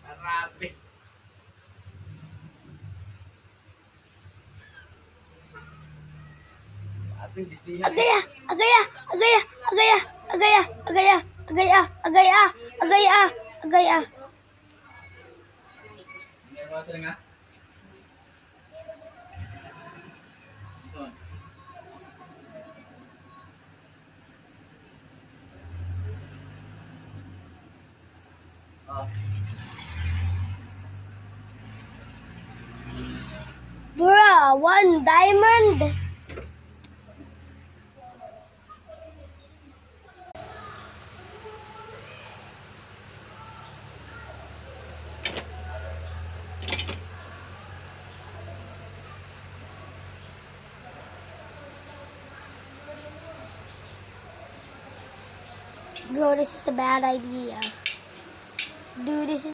Arape. Ating bisihan. Agaya, agaya, agaya, agaya, agaya, agaya, agaya, agaya, agaya, agaya. Ano ba nga? Oh. Bruh, 1 diamond. Bro, this is a bad idea. Dude, this is